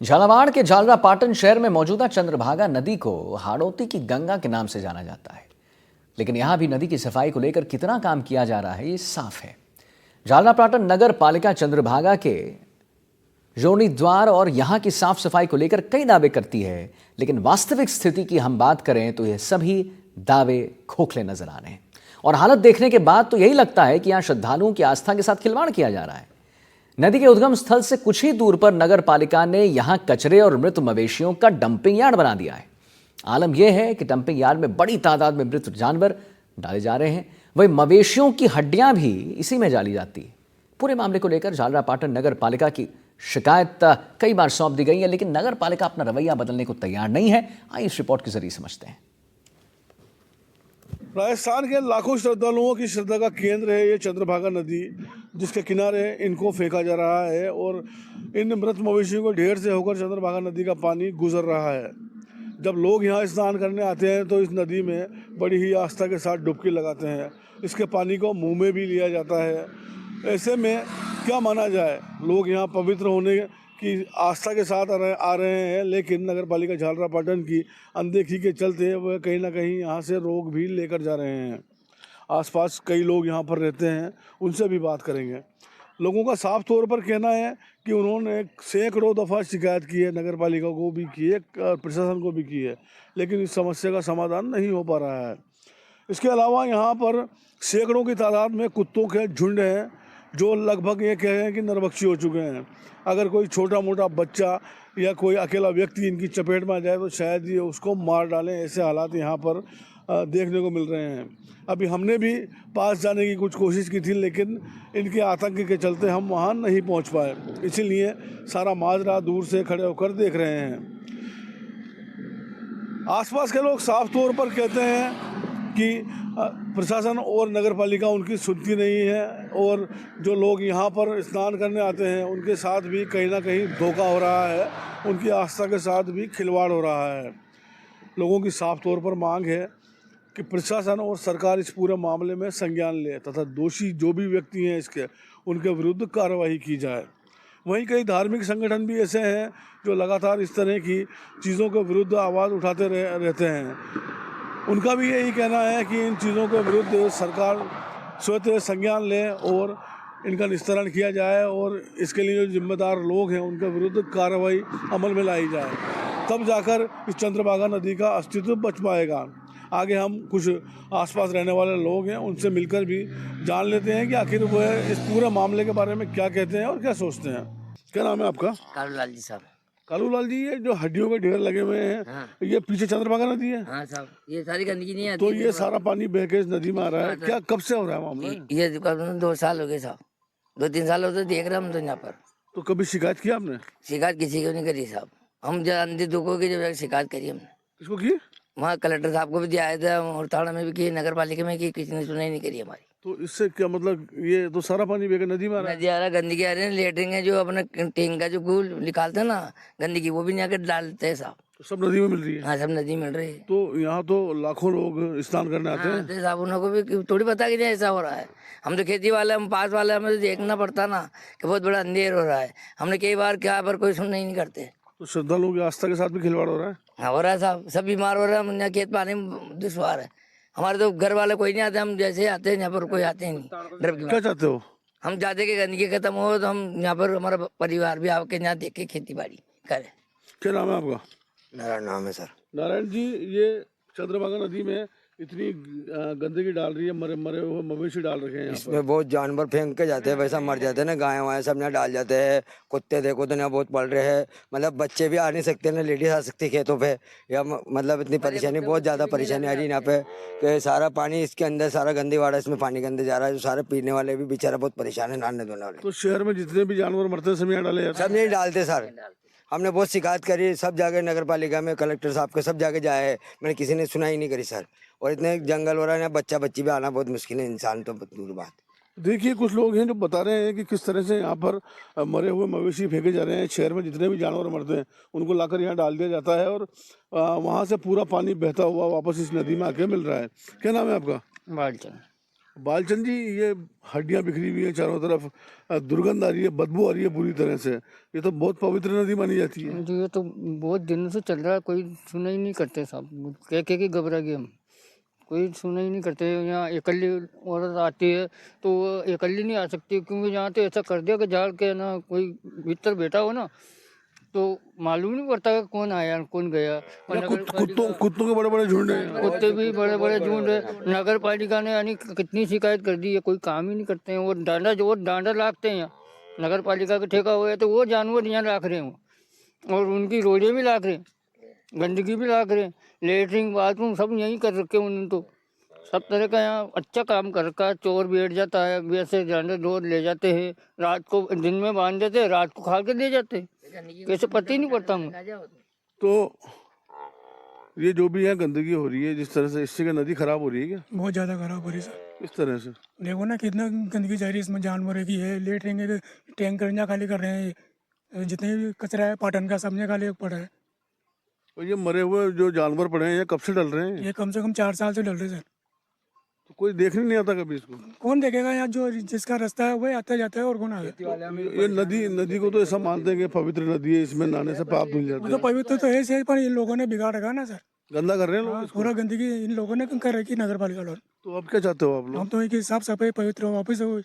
झालावाड़ के झालरापाटन शहर में मौजूदा चंद्रभागा नदी को हाड़ौती की गंगा के नाम से जाना जाता है। लेकिन यहां भी नदी की सफाई को लेकर कितना काम किया जा रहा है ये साफ है। झालरापाटन नगर पालिका चंद्रभागा के जोनी द्वार और यहां की साफ सफाई को लेकर कई दावे करती है, लेकिन वास्तविक स्थिति की हम बात करें तो यह सभी दावे खोखले नजर आ रहे हैं। और हालत देखने के बाद तो यही लगता है कि यहां श्रद्धालुओं की आस्था के साथ खिलवाड़ किया जा रहा है। नदी के उद्गम स्थल से कुछ ही दूर पर नगर पालिका ने यहां कचरे और मृत मवेशियों का डंपिंग यार्ड बना दिया है। आलम यह है कि डंपिंग यार्ड में बड़ी तादाद में मृत जानवर डाले जा रहे हैं, वही मवेशियों की हड्डियां भी इसी में डाली जाती है। पूरे मामले को लेकर झालरापाटन नगर पालिका की शिकायत कई बार सौंप दी गई है, लेकिन नगर पालिका अपना रवैया बदलने को तैयार नहीं है। आइए इस रिपोर्ट के जरिए समझते हैं। राजस्थान के लाखों श्रद्धालुओं की श्रद्धा का केंद्र है ये चंद्रभागा नदी, जिसके किनारे इनको फेंका जा रहा है और इन मृत मवेशियों को ढेर से होकर चंद्रभागा नदी का पानी गुजर रहा है। जब लोग यहाँ स्नान करने आते हैं तो इस नदी में बड़ी ही आस्था के साथ डुबकी लगाते हैं। इसके पानी को मुंह में भी लिया जाता है। ऐसे में क्या माना जाए, लोग यहाँ पवित्र होने की आस्था के साथ आ रहे हैं, लेकिन नगर पालिका झालरापाटन की अनदेखी के चलते वह कहीं ना कहीं यहाँ से रोग भी लेकर जा रहे हैं। आसपास कई लोग यहाँ पर रहते हैं, उनसे भी बात करेंगे। लोगों का साफ तौर पर कहना है कि उन्होंने सैकड़ों दफ़ा शिकायत की है, नगर पालिका को भी की है, प्रशासन को भी की है, लेकिन इस समस्या का समाधान नहीं हो पा रहा है। इसके अलावा यहाँ पर सैकड़ों की तादाद में कुत्तों के झुंड हैं, जो लगभग ये कह रहे हैं कि नरभक्षी हो चुके हैं। अगर कोई छोटा मोटा बच्चा या कोई अकेला व्यक्ति इनकी चपेट में आ जाए तो शायद ये उसको मार डालें। ऐसे हालात यहाँ पर देखने को मिल रहे हैं। अभी हमने भी पास जाने की कुछ कोशिश की थी, लेकिन इनके आतंक के चलते हम वहाँ नहीं पहुँच पाए। इसीलिए सारा माजरा दूर से खड़े होकर देख रहे हैं। आसपास के लोग साफ तौर पर कहते हैं कि प्रशासन और नगर पालिका उनकी सुनती नहीं है, और जो लोग यहाँ पर स्नान करने आते हैं उनके साथ भी कहीं ना कहीं धोखा हो रहा है, उनकी आस्था के साथ भी खिलवाड़ हो रहा है। लोगों की साफ तौर पर मांग है कि प्रशासन और सरकार इस पूरे मामले में संज्ञान ले तथा दोषी जो भी व्यक्ति हैं इसके, उनके विरुद्ध कार्रवाई की जाए। वहीं कई धार्मिक संगठन भी ऐसे हैं जो लगातार इस तरह की चीज़ों के विरुद्ध आवाज़ उठाते रहते हैं। उनका भी यही कहना है कि इन चीज़ों के विरुद्ध सरकार स्वतः संज्ञान ले और इनका निस्तारण किया जाए, और इसके लिए जो जिम्मेदार लोग हैं उनके विरुद्ध कार्रवाई अमल में लाई जाए, तब जाकर इस चंद्रभागा नदी का अस्तित्व बच पाएगा। आगे हम कुछ आसपास रहने वाले लोग हैं, उनसे मिलकर भी जान लेते हैं कि आखिर वह इस पूरे मामले के बारे में क्या कहते हैं और क्या सोचते हैं। क्या नाम है आपका? कालूलाल जी साहब। कालूलाल जी, ये जो हड्डियों के ढेर लगे हुए हैं, हाँ। ये पीछे चंद्रभागा नदी है? हाँ साहब, ये सारी गंदगी नहीं आती। तो ये सारा पानी बह के इस नदी में आ रहा है, क्या कब से हो रहा है मामला? ये 2 साल हो गए साहब, 2-3 साल होते देख रहे हम तो यहाँ पर। तो कभी शिकायत किया आपने? शिकायत किसी को नहीं करी साहब। हम जो अंधे दुखों की जो शिकायत करी हमने। किसको की? वहाँ कलेक्टर साहब को भी दिया था और थाना में भी की, नगर पालिका में की, किसी ने सुनाई नहीं करी हमारी। तो इससे क्या मतलब, ये तो सारा पानी बह के नदी में आ रहा है? नदी आ रहा, गंदगी आ रही है। लेटरिन है जो अपना टैंक का जो कूल निकालते हैं ना गंदगी, वो भी यहाँ के डालते हैं साहब। तो सब नदी में मिल रही है? हाँ, सब नदी मिल रही है। तो यहाँ तो लाखों लोग स्नान करने आते हैं। हाँ, साहब उनको भी थोड़ी पता कि ऐसा हो रहा है। हम तो खेती वाले, हम पास वाले, हमें तो देखना पड़ता ना कि बहुत बड़ा अंधेर हो रहा है। हमने कई बार क्या, पर कोई सुनना ही नहीं करते। तो श्रद्धालुओं की आस्था के साथ भी खिलवाड़ हो रहा है? हाँ, हो रहा है साहब, सब बीमार हो रहे हैं। हम यहाँ खेत पानी में दुश्वार है। हमारे तो घर वाले कोई नहीं आते, हम जैसे आते हैं यहाँ पर कोई आते ही नहीं। डर की क्या चाहते हो? हम चाहते कि गंदगी खत्म हो तो हम यहाँ पर हमारा परिवार भी आके यहाँ देख के खेती बाड़ी करे। क्या नाम है आपका? नारायण नाम है सर। नारायण जी, ये चंद्रभागा नदी में इतनी गंदगी डाल रही है, मरे मरे हुए मवेशी डाल रखे हैं यहाँ पर। इसमें बहुत जानवर फेंक के जाते हैं, वैसा मर जाते हैं ना, गाय वाय सब यहाँ डाल जाते हैं। कुत्ते देखो तो यहाँ बहुत पड़ रहे हैं, मतलब बच्चे भी आ नहीं सकते ना, लेडीज आ सकती खेतों पे, या मतलब इतनी परेशानी, बहुत ज़्यादा परेशानी आ रही है यहाँ पे कि सारा पानी इसके अंदर, सारा गंदी वाड़ा इसमें पानी के अंदर जा रहा है, जो सारे पीने वाले भी बेचारा बहुत परेशान है, नहाने धोने वाले। तो शहर में जितने भी जानवर मरते हैं सब यहाँ डाले जाते हैं? सब नहीं डालते सर, हमने बहुत शिकायत करी, सब जगह नगर पालिका में, कलेक्टर साहब के सब जगह जाए है, मैंने किसी ने सुनाई नहीं करी सर। और इतने जंगल हो रहा है, बच्चा बच्ची भी आना बहुत मुश्किल है, इंसान तो दूर बात। देखिए, कुछ लोग हैं जो बता रहे हैं कि किस तरह से यहाँ पर मरे हुए मवेशी फेंके जा रहे हैं। शहर में जितने भी जानवर मरते हैं उनको लाकर यहाँ डाल दिया जाता है, और वहाँ से पूरा पानी बहता हुआ वापस इस नदी में आके मिल रहा है। क्या नाम है आपका? बालचंद। बालचंद जी, ये हड्डियां बिखरी हुई हैं चारों तरफ, दुर्गंध आ रही है, बदबू आ रही है बुरी तरह से। ये तो बहुत पवित्र नदी मानी जाती है। जी ये तो बहुत दिनों से चल रहा है, कोई सुना ही नहीं करते साहब, कह के घबरा गए हम, कोई सुना ही नहीं करते। यहाँ इकल्ली औरत आती है तो वो इकल्ली नहीं आ सकती, क्योंकि यहाँ तो ऐसा कर दिया कि झाड़ के ना कोई भीतर बैठा हो ना तो मालूम नहीं पड़ता कि कौन आया कौन गया। और कुत्तों के बड़े बड़े झुंड हैं। कुत्ते भी बड़े बड़े झुंड है। नगर पालिका ने यानी कितनी शिकायत कर दी है, कोई काम ही नहीं करते हैं। वो डांडा लागते हैं यहाँ, नगर पालिका का ठेका हुआ है तो वो जानवर यहाँ रख रहे हैं और उनकी रोडें भी लाग रहे हैं, गंदगी भी लाग रहे हैं, लेटरिन बाथरूम सब यहीं कर रखे हैं उन्होंने तो। सब तरह का यहाँ अच्छा काम कर रखा है। चोर बैठ जाता है, वैसे जानवर रोड ले जाते हैं, रात को दिन में बांध देते हैं, रात को खा के ले जाते हैं, कैसे पता ही नहीं पड़ता हमें। तो ये जो भी है गंदगी हो रही है जिस तरह से, इससे क्या नदी खराब हो रही है क्या? बहुत ज़्यादा खराब हो रही है सर। इस तरह से देखो ना कितना गंदगी जा रही है इसमें, जानवरों की है, लेटरिन के टैंकर यहाँ खाली कर रहे हैं, जितने भी कचरा है पाटन का सब ने खाली पड़ा है। और ये मरे हुए जो जानवर पड़े हैं ये कब से डल रहे हैं? ये कम से कम 4 साल से डल रहे हैं सर। तो कोई देखने नहीं आता कभी इसको? कौन देखेगा यहाँ, जो जिसका रास्ता है वही आता जाता है और कौन आएगा। ये नदी को तो ऐसा मानते हैं कि पवित्र नदी है, इसमें नहाने से पाप धुल वो जाते तो हैं। पवित्र तो है सही, पर इन लोगों ने बिगाड़ रखा ना सर। गंदा कर रहे हैं लोग इसको। पूरा गंदगी इन लोगों ने कर रखी नगर पालिका वालों ने। तो अब क्या चाहते हो आप लोग? हम तो एक साफ सफाई पवित्र वापस हो